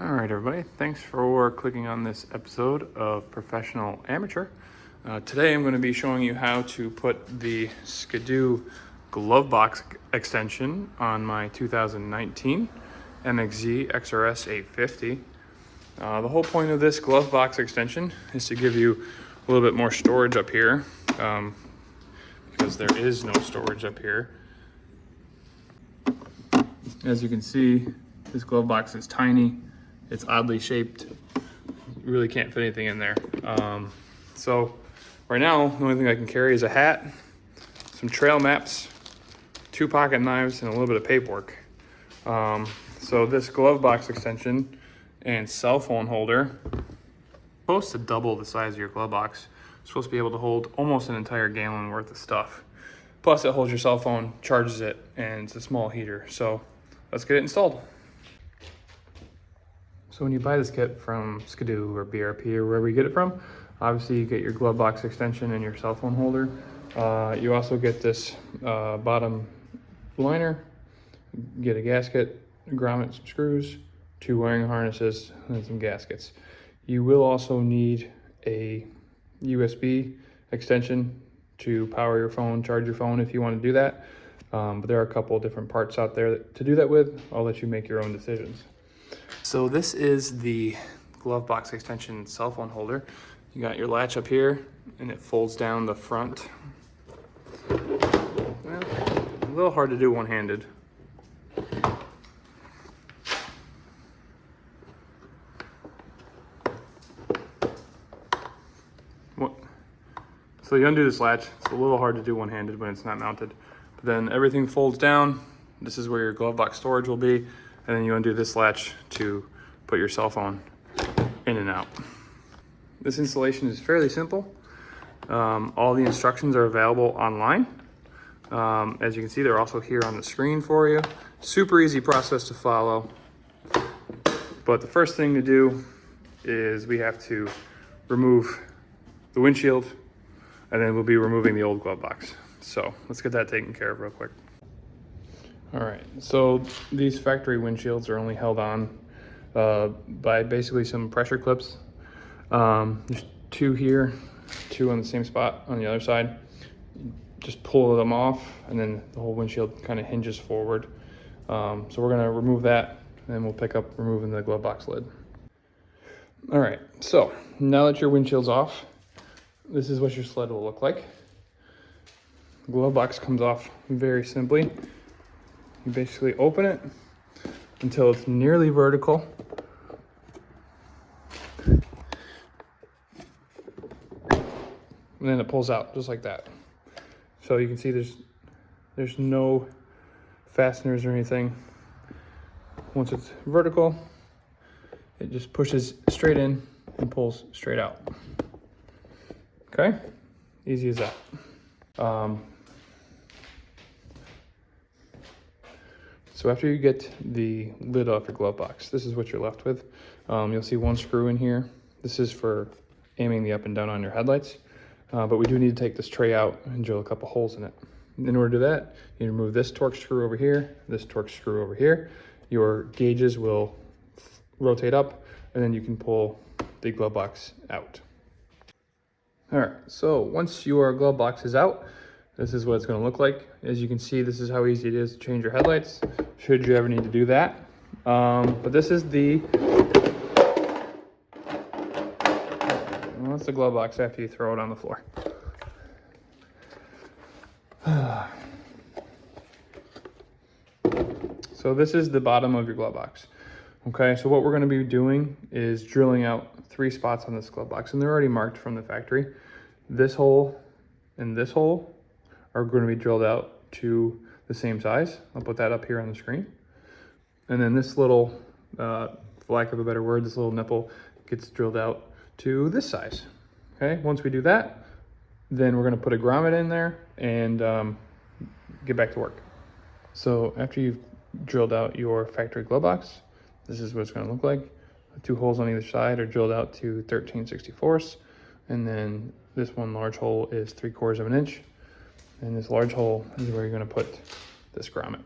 All right, everybody. Thanks for clicking on this episode of Professional Amateur. Today I'm going to be showing you how to put the Skidoo Glovebox extension on my 2019 MXZ XRS 850. The whole point of this Glovebox extension is to give you a little bit more storage up here because there is no storage up here. As you can see, this Glovebox is tiny. It's oddly shaped. You really can't fit anything in there. So right now, the only thing I can carry is a hat, some trail maps, 2 pocket knives, and a little bit of paperwork. So this Glovebox extension and cell phone holder is supposed to double the size of your Glovebox. It's supposed to be able to hold almost an entire gallon worth of stuff. Plus it holds your cell phone, charges it, and it's a small heater. So let's get it installed. So when you buy this kit from Skidoo or BRP or wherever you get it from, obviously you get your Glovebox extension and your cell phone holder. You also get this bottom liner, get a gasket, a grommet, some screws, 2 wiring harnesses, and some gaskets. You will also need a USB extension to power your phone, charge your phone if you want to do that. But there are a couple of different parts out there to do that with. I'll let you make your own decisions. So this is the Glovebox extension cell phone holder. You got your latch up here and it folds down the front. Well, a little hard to do one-handed. So you undo this latch. It's a little hard to do one-handed when it's not mounted. But then everything folds down. This is where your Glovebox storage will be. And then you undo this latch to put your cell phone in and out. This installation is fairly simple. All the instructions are available online. As you can see, they're also here on the screen for you. Super easy process to follow. But the first thing to do is we have to remove the windshield, and then we'll be removing the old Glovebox. So let's get that taken care of real quick. All right, so these factory windshields are only held on by basically some pressure clips. There's 2 here, 2 on the same spot on the other side. Just pull them off and then the whole windshield kind of hinges forward. So we're gonna remove that and then we'll pick up removing the Glovebox lid. All right, so now that your windshield's off, this is what your sled will look like. The Glovebox comes off very simply. You basically open it until it's nearly vertical. And then it pulls out just like that. So you can see there's no fasteners or anything. Once it's vertical, it just pushes straight in and pulls straight out. Okay, easy as that. So after you get the lid off your Glovebox, this is what you're left with. You'll see 1 screw in here. This is for aiming the up and down on your headlights. But we do need to take this tray out and drill a couple holes in it. In order to do that, you remove this Torx screw over here, this Torx screw over here. Your gauges will rotate up, and then you can pull the Glovebox out. All right, so once your Glovebox is out, this is what it's going to look like. As you can see, this is how easy it is to change your headlights, should you ever need to do that. But this is the Glovebox after you throw it on the floor. So this is the bottom of your Glovebox. Okay, so what we're going to be doing is drilling out 3 spots on this Glovebox, and they're already marked from the factory. This hole and this hole are going to be drilled out to the same size. I'll put that up here on the screen. And then this little, for lack of a better word, this little nipple gets drilled out to this size. Okay, once we do that, then we're going to put a grommet in there and get back to work. So after you've drilled out your factory Glovebox, this is what it's going to look like. The 2 holes on either side are drilled out to 13/64, and then this one large hole is 3/4 of an inch. And this large hole is where you're going to put this grommet.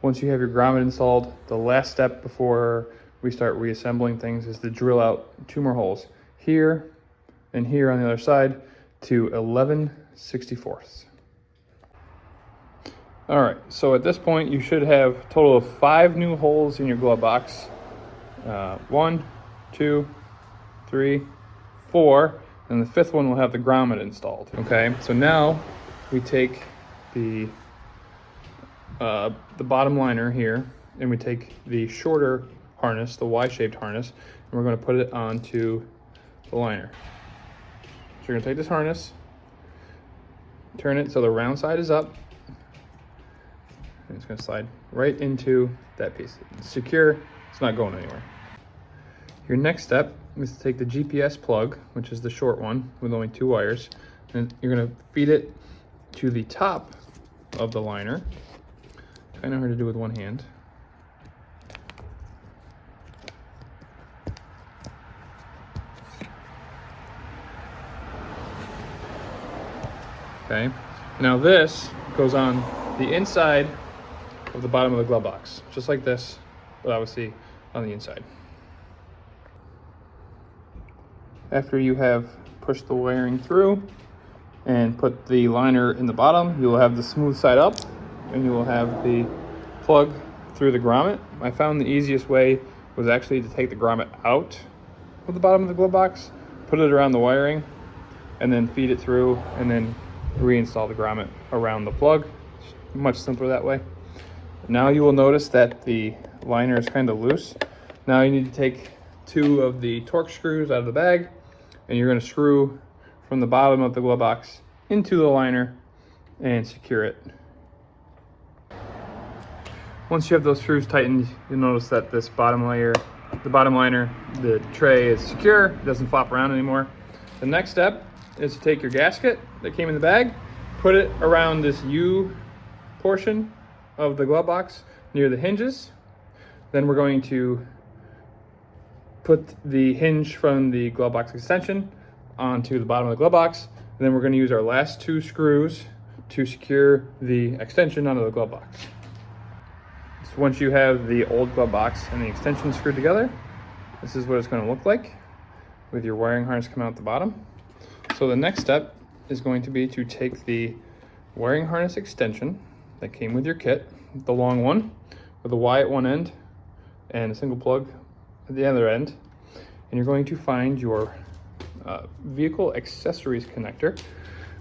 Once you have your grommet installed, the last step before we start reassembling things is to drill out 2 more holes here and here on the other side to 11/64. All right, so at this point you should have a total of 5 new holes in your glove box. 1, 2, 3, 4, and the 5th one will have the grommet installed. Okay, so now we take the bottom liner here, and we take the shorter harness, the Y-shaped harness, and we're going to put it onto the liner. So you're going to take this harness, turn it so the round side is up, and it's going to slide right into that piece. It's secure, it's not going anywhere. Your next step is to take the GPS plug, which is the short one with only 2 wires, and you're going to feed it to the top of the liner. Kind of hard to do with one hand. Okay, now this goes on the inside of the bottom of the glove box, just like this, but obviously on the inside. After you have pushed the wiring through and put the liner in the bottom, you will have the smooth side up, and you will have the plug through the grommet. I found the easiest way was actually to take the grommet out of the bottom of the glove box, put it around the wiring, and then feed it through, and then reinstall the grommet around the plug. It's much simpler that way. Now you will notice that the liner is kind of loose. Now you need to take 2 of the torque screws out of the bag, and you're going to screw from the bottom of the glove box into the liner and secure it. Once you have those screws tightened, you'll notice that this bottom layer, the bottom liner, the tray is secure, it doesn't flop around anymore. The next step is to take your gasket that came in the bag, put it around this U portion of the glove box near the hinges. Then we're going to put the hinge from the glove box extension onto the bottom of the glove box. And then we're going to use our last 2 screws to secure the extension onto the glove box. So once you have the old glove box and the extension screwed together, this is what it's going to look like with your wiring harness coming out the bottom. So the next step is going to be to take the wiring harness extension that came with your kit, the long one with a Y at one end and a single plug at the other end, and you're going to find your vehicle accessories connector,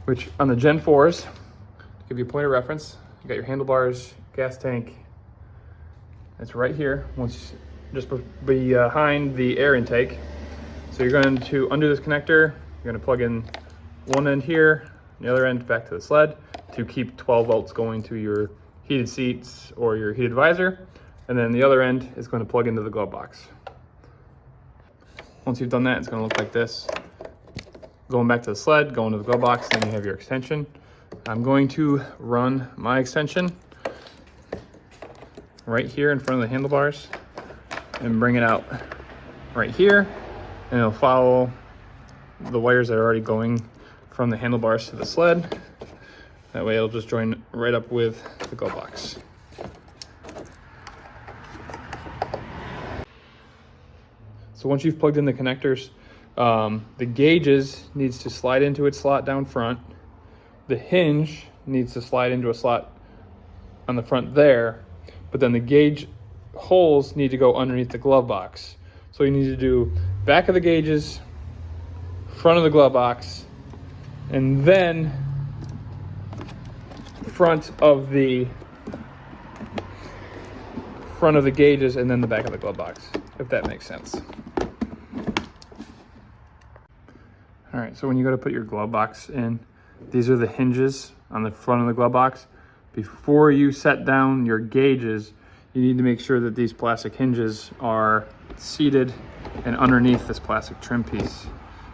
which on the Gen 4s, to give you a point of reference, you got your handlebars, gas tank. It's right here, once just behind the air intake. So you're going to undo this connector. You're going to plug in one end here, the other end back to the sled to keep 12 volts going to your heated seats or your heated visor, and then the other end is going to plug into the glove box. Once you've done that, it's going to look like this. Going back to the sled, going to the glove box, then you have your extension. I'm going to run my extension right here in front of the handlebars and bring it out right here, and it'll follow the wires that are already going from the handlebars to the sled. That way it'll just join right up with the glove box. So once you've plugged in the connectors, the gauges needs to slide into its slot down front. The hinge needs to slide into a slot on the front there, but then the gauge holes need to go underneath the glove box. So you need to do back of the gauges, front of the glove box, and then front of the gauges, and then the back of the glove box, if that makes sense. All right, so when you go to put your glove box in, these are the hinges on the front of the glove box. Before you set down your gauges, you need to make sure that these plastic hinges are seated and underneath this plastic trim piece.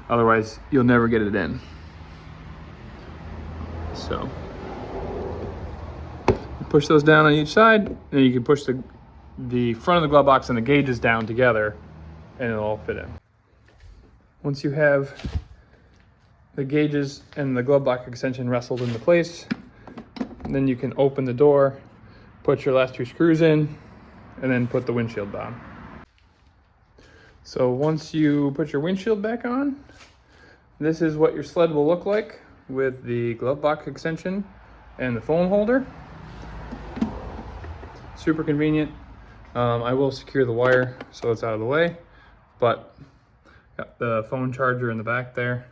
Otherwise, you'll never get it in. So, you push those down on each side, and you can push the front of the glove box and the gauges down together, and it'll all fit in. Once you have the gauges and the glove box extension wrestled into place, then you can open the door, put your last 2 screws in, and then put the windshield on. So once you put your windshield back on, this is what your sled will look like with the Glovebox extension and the phone holder. Super convenient. I will secure the wire so it's out of the way, but got the phone charger in the back there.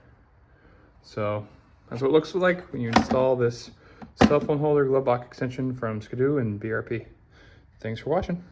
So that's what it looks like when you install this cell phone holder Glovebox extension from Skidoo and BRP. Thanks for watching.